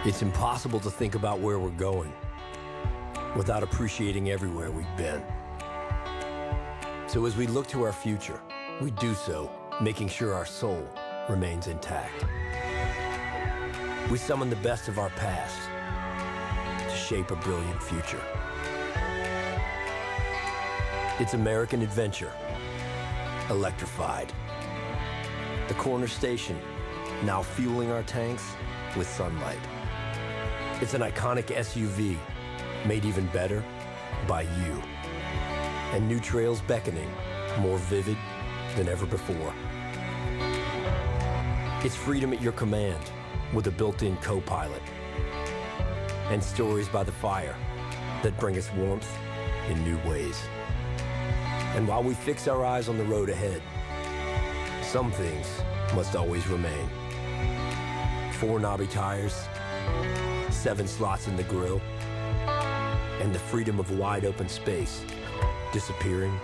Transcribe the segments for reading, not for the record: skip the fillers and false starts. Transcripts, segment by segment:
It's impossible to think about where we're going without appreciating everywhere we've been. So as we look to our future, we do so making sure our soul remains intact. We summon the best of our past to shape a brilliant future. It's American adventure, electrified. The corner station, now fueling our tanks with sunlight. It's an iconic SUV, made even better by you. And new trails beckoning, more vivid than ever before. It's freedom at your command with a built-in co-pilot. And stories by the fire that bring us warmth in new ways. And while we fix our eyes on the road ahead, some things must always remain. 4 knobby tires, 7 slots in the grille, and the freedom of wide open space disappearing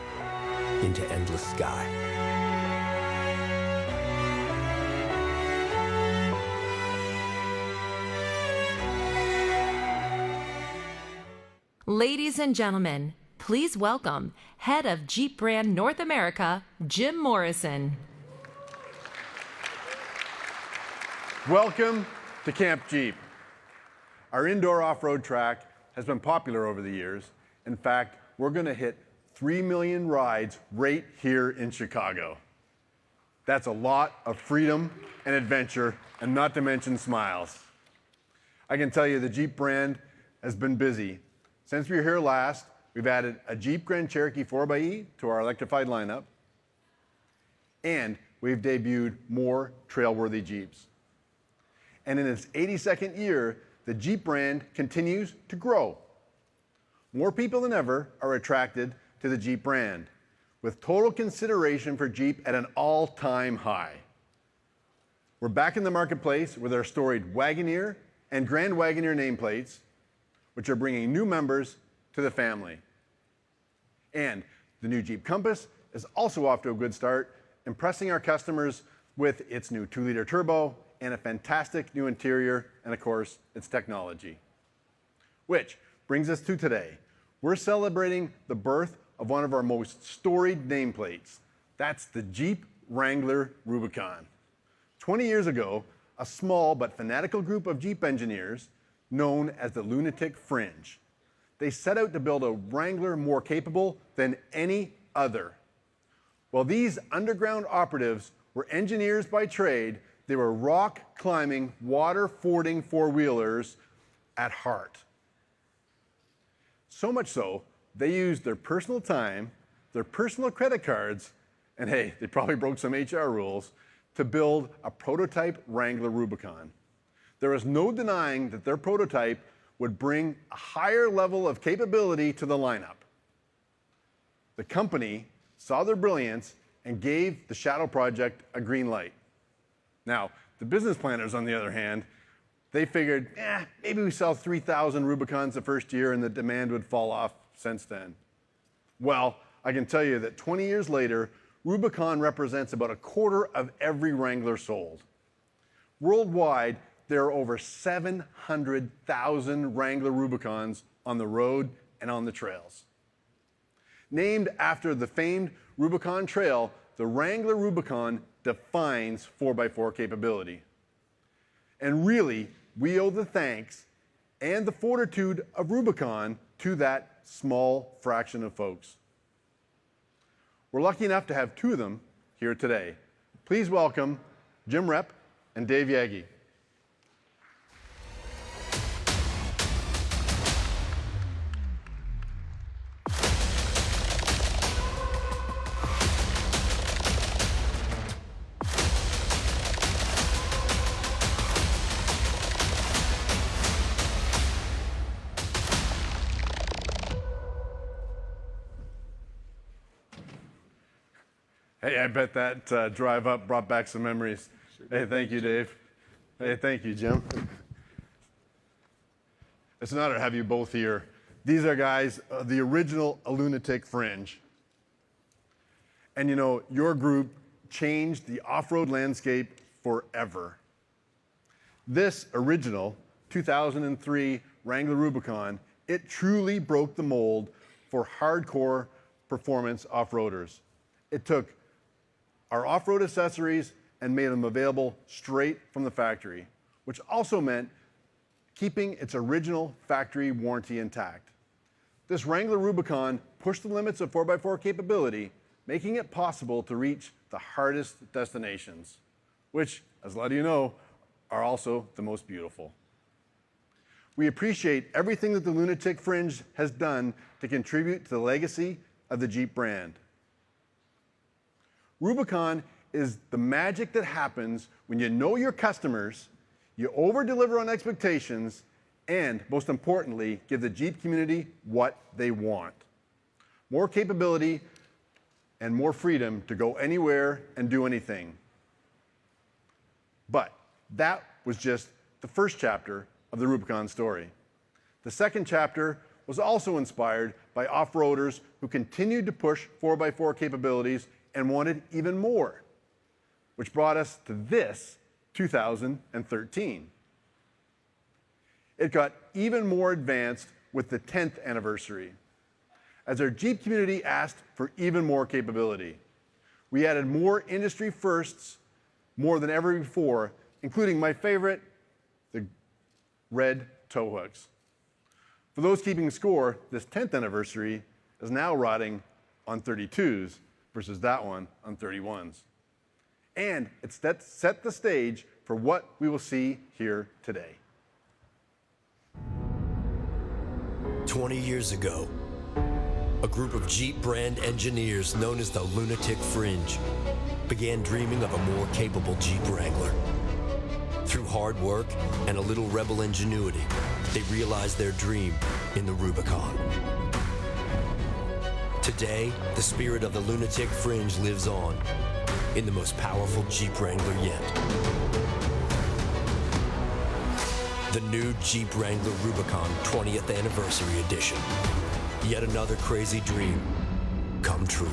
into endless sky. Ladies and gentlemen, please welcome Head of Jeep Brand North America, Jim Morrison. Welcome to Camp Jeep. Our indoor off-road track has been popular over the years. In fact, we're going to hit 3 million rides right here in Chicago. That's a lot of freedom and adventure, and not to mention smiles. I can tell you the Jeep brand has been busy. Since we were here last, we've added a Jeep Grand Cherokee 4xe to our electrified lineup, and we've debuted more trail-worthy Jeeps. And in its 82nd year, the Jeep brand continues to grow. More people than ever are attracted to the Jeep brand, with total consideration for Jeep at an all-time high. We're back in the marketplace with our storied Wagoneer and Grand Wagoneer nameplates, which are bringing new members to the family. And the new Jeep Compass is also off to a good start, impressing our customers with its new 2-liter turbo and a fantastic new interior, and of course, its technology. Which brings us to today. We're celebrating the birth of one of our most storied nameplates. That's the Jeep Wrangler Rubicon. 20 years ago, a small but fanatical group of Jeep engineers, known as the Lunatic Fringe, they set out to build a Wrangler more capable than any other. While these underground operatives were engineers by trade, they were rock-climbing, water-fording four-wheelers at heart. So much so, they used their personal time, their personal credit cards, and hey, they probably broke some HR rules, to build a prototype Wrangler Rubicon. There is no denying that their prototype would bring a higher level of capability to the lineup. The company saw their brilliance and gave the Shadow Project a green light. Now, the business planners, on the other hand, they figured, maybe we sell 3,000 Rubicons the first year and the demand would fall off since then. Well, I can tell you that 20 years later, Rubicon represents about a quarter of every Wrangler sold. Worldwide, there are over 700,000 Wrangler Rubicons on the road and on the trails. Named after the famed Rubicon Trail, the Wrangler Rubicon defines 4x4 capability. And really, we owe the thanks and the fortitude of Rubicon to that small fraction of folks. We're lucky enough to have 2 of them here today. Please welcome Jim Repp and Dave Yagi. Hey, I bet that drive up brought back some memories. Hey, thank you, Dave. Hey, thank you, Jim. It's an honor to have you both here. These are guys, the original Lunatic Fringe. And you know, your group changed the off-road landscape forever. This original 2003 Wrangler Rubicon, it truly broke the mold for hardcore performance off-roaders. It took our off-road accessories and made them available straight from the factory, which also meant keeping its original factory warranty intact. This Wrangler Rubicon pushed the limits of 4x4 capability, making it possible to reach the hardest destinations, which, as a lot of you know, are also the most beautiful. We appreciate everything that the Lunatic Fringe has done to contribute to the legacy of the Jeep brand. Rubicon is the magic that happens when you know your customers, you over-deliver on expectations, and most importantly, give the Jeep community what they want. More capability and more freedom to go anywhere and do anything. But that was just the first chapter of the Rubicon story. The second chapter was also inspired by off-roaders who continued to push 4x4 capabilities and wanted even more, which brought us to this 2013. It got even more advanced with the 10th anniversary, as our Jeep community asked for even more capability. We added more industry firsts, more than ever before, including my favorite, the red tow hooks. For those keeping score, this 10th anniversary is now riding on 32s versus that one on 31s. And it's set the stage for what we will see here today. 20 years ago, a group of Jeep brand engineers known as the Lunatic Fringe began dreaming of a more capable Jeep Wrangler. Through hard work and a little rebel ingenuity, they realized their dream in the Rubicon. Today, the spirit of the Lunatic Fringe lives on in the most powerful Jeep Wrangler yet. The new Jeep Wrangler Rubicon 20th Anniversary Edition. Yet another crazy dream come true.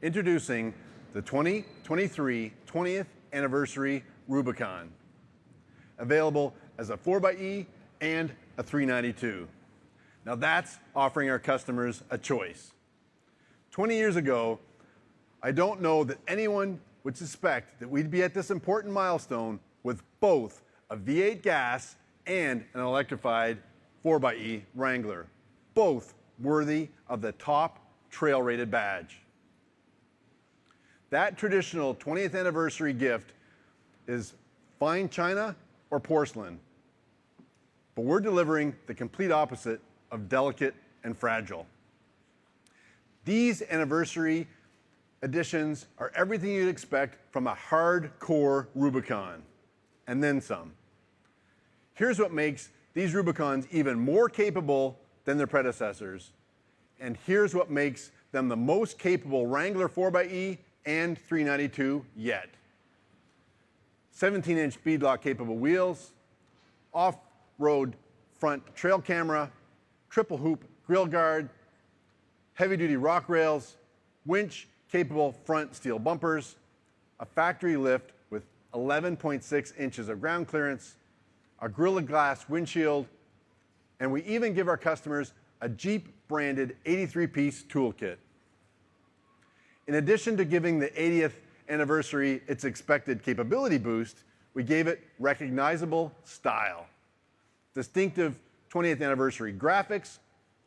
Introducing the 2023 20th Anniversary Rubicon, available as a 4xe and a 392. Now that's offering our customers a choice. 20 years ago, I don't know that anyone would suspect that we'd be at this important milestone with both a V8 gas and an electrified 4xe Wrangler, both worthy of the top trail-rated badge. That traditional 20th anniversary gift is fine china or porcelain, but we're delivering the complete opposite of delicate and fragile. These anniversary editions are everything you'd expect from a hardcore Rubicon, and then some. Here's what makes these Rubicons even more capable than their predecessors, and here's what makes them the most capable Wrangler 4xe and 392 yet. 17-inch beadlock capable wheels, off-road front trail camera, triple hoop grill guard, heavy-duty rock rails, winch capable front steel bumpers, a factory lift with 11.6 inches of ground clearance, a Gorilla Glass windshield, and we even give our customers a Jeep branded 83-piece toolkit. In addition to giving the 80th anniversary its expected capability boost, we gave it recognizable style. Distinctive 20th anniversary graphics,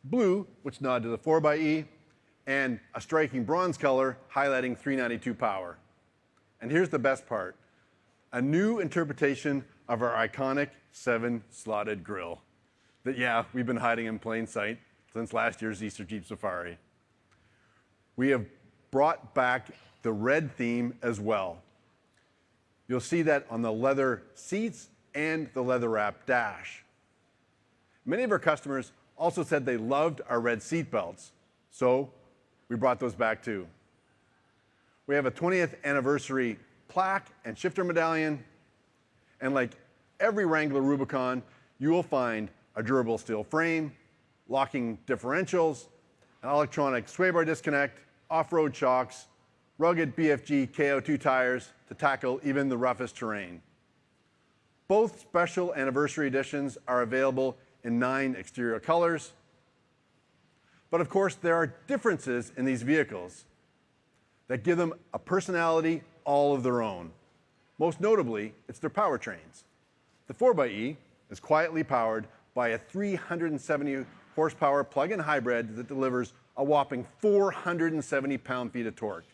blue, which nod to the 4xe, and a striking bronze color highlighting 392 power. And here's the best part. a new interpretation of our iconic 7-slotted grille that, yeah, we've been hiding in plain sight since last year's Easter Jeep Safari. We have brought back the red theme as well. You'll see that on the leather seats and the leather-wrapped dash. Many of our customers also said they loved our red seat belts, so we brought those back too. We have a 20th anniversary plaque and shifter medallion, and like every Wrangler Rubicon, you will find a durable steel frame, locking differentials, an electronic sway bar disconnect, off-road shocks, rugged BFG KO2 tires to tackle even the roughest terrain. Both special anniversary editions are available in 9 exterior colors. But of course, there are differences in these vehicles that give them a personality all of their own. Most notably, it's their powertrains. The 4xe is quietly powered by a 370 horsepower plug-in hybrid that delivers a whopping 470 pound-feet of torque.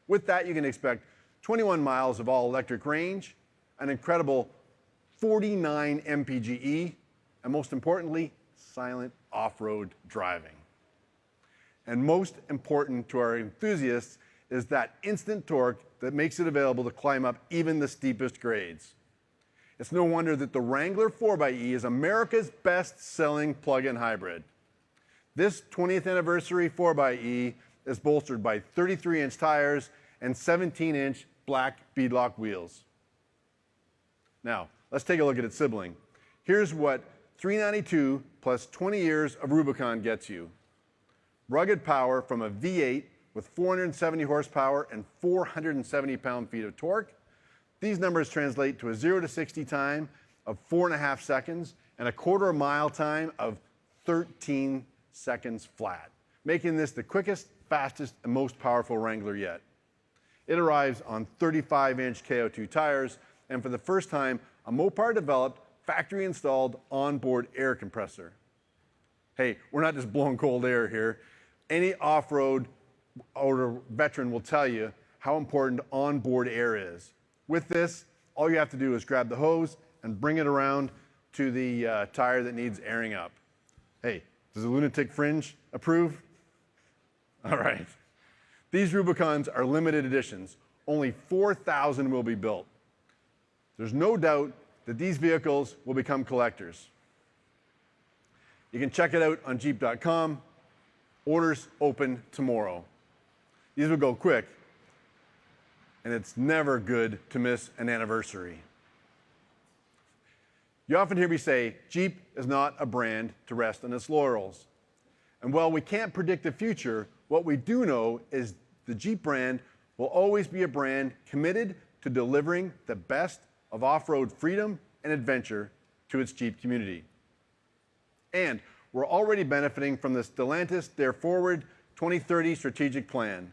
With that, you can expect 21 miles of all-electric range, an incredible 49 mpge, and most importantly, silent off-road driving. And most important to our enthusiasts is that instant torque that makes it available to climb up even the steepest grades. It's no wonder that the Wrangler 4xe is America's best-selling plug-in hybrid. This 20th anniversary 4xe is bolstered by 33-inch tires and 17-inch black beadlock wheels. Now, let's take a look at its sibling. Here's what $392 plus 20 years of Rubicon gets you. Rugged power from a V8 with 470 horsepower and 470 pound-feet of torque. These numbers translate to a 0 to 60 time of 4.5 seconds and a quarter-mile time of 13 seconds flat, making this the quickest, fastest, and most powerful Wrangler yet. It arrives on 35-inch KO2 tires, and for the first time, a Mopar-developed, factory-installed onboard air compressor. Hey, we're not just blowing cold air here. Any off-road or veteran will tell you how important onboard air is. With this, all you have to do is grab the hose and bring it around to the tire that needs airing up. Hey, does the Lunatic Fringe approve? All right. These Rubicons are limited editions. Only 4,000 will be built. There's no doubt that these vehicles will become collectors. You can check it out on Jeep.com. Orders open tomorrow. These will go quick, and it's never good to miss an anniversary. You often hear me say, Jeep is not a brand to rest on its laurels. And while we can't predict the future, what we do know is the Jeep brand will always be a brand committed to delivering the best of off-road freedom and adventure to its Jeep community. And we're already benefiting from the Stellantis Dare Forward 2030 strategic plan.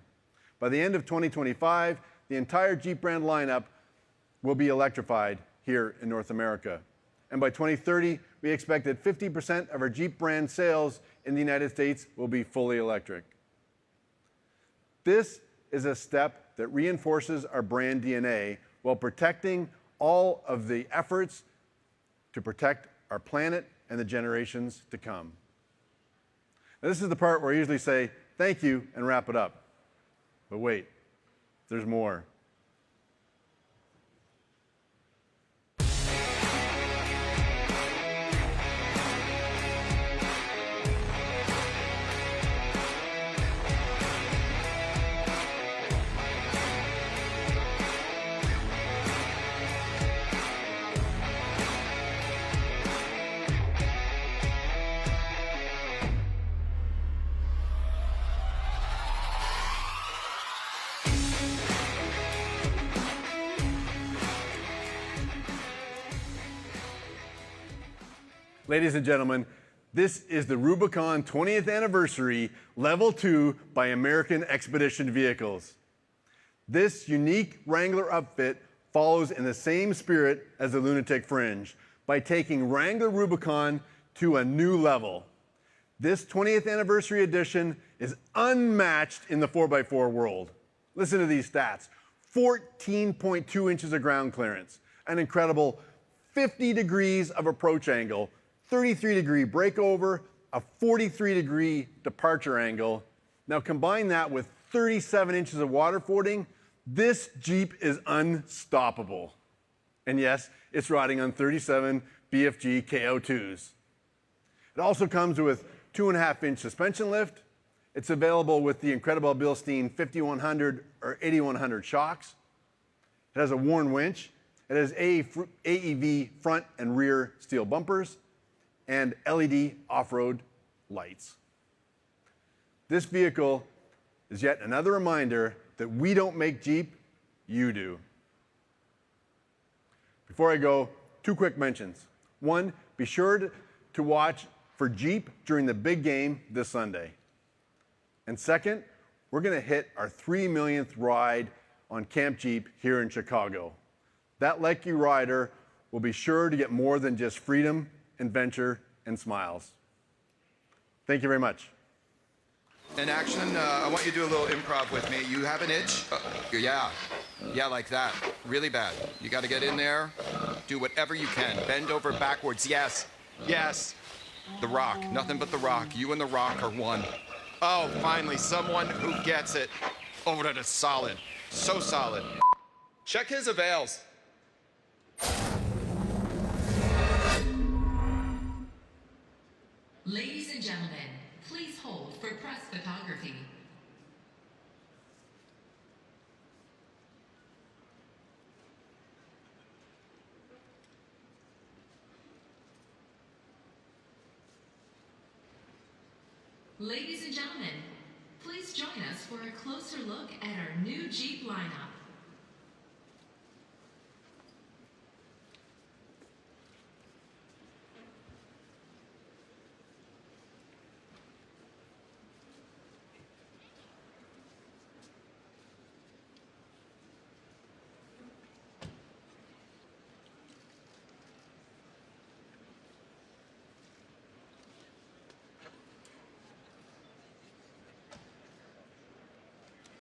By the end of 2025, the entire Jeep brand lineup will be electrified here in North America. And by 2030, we expect that 50% of our Jeep brand sales in the United States will be fully electric. This is a step that reinforces our brand DNA while protecting all of the efforts to protect our planet and the generations to come. Now, this is the part where I usually say thank you and wrap it up. But wait, there's more. Ladies and gentlemen, this is the Rubicon 20th Anniversary Level 2 by American Expedition Vehicles. This unique Wrangler upfit follows in the same spirit as the Lunatic Fringe by taking Wrangler Rubicon to a new level. This 20th Anniversary edition is unmatched in the 4x4 world. Listen to these stats. 14.2 inches of ground clearance, an incredible 50 degrees of approach angle, 33-degree breakover, a 43-degree departure angle. Now combine that with 37 inches of water fording, this Jeep is unstoppable. And yes, it's riding on 37 BFG KO2s. It also comes with 2.5-inch suspension lift. It's available with the incredible Bilstein 5100 or 8100 shocks. It has a Warn winch. It has AEV front and rear steel bumpers and LED off-road lights. This vehicle is yet another reminder that we don't make Jeep, you do. Before I go, 2 quick mentions. 1, be sure to watch for Jeep during the big game this Sunday. And 2nd, we're going to hit our 3 millionth ride on Camp Jeep here in Chicago. That lucky rider will be sure to get more than just freedom, adventure, and smiles. Thank you very much. In action, I want you to do a little improv with me. You have an itch? Yeah, like that. Really bad. You got to get in there, do whatever you can. Bend over backwards. Yes. The Rock. Nothing but The Rock. You and The Rock are one. Oh, finally, someone who gets it. Oh, that is solid. So solid. Check his avails. Ladies and gentlemen, please hold for press photography. Ladies and gentlemen, please join us for a closer look at our new Jeep lineup.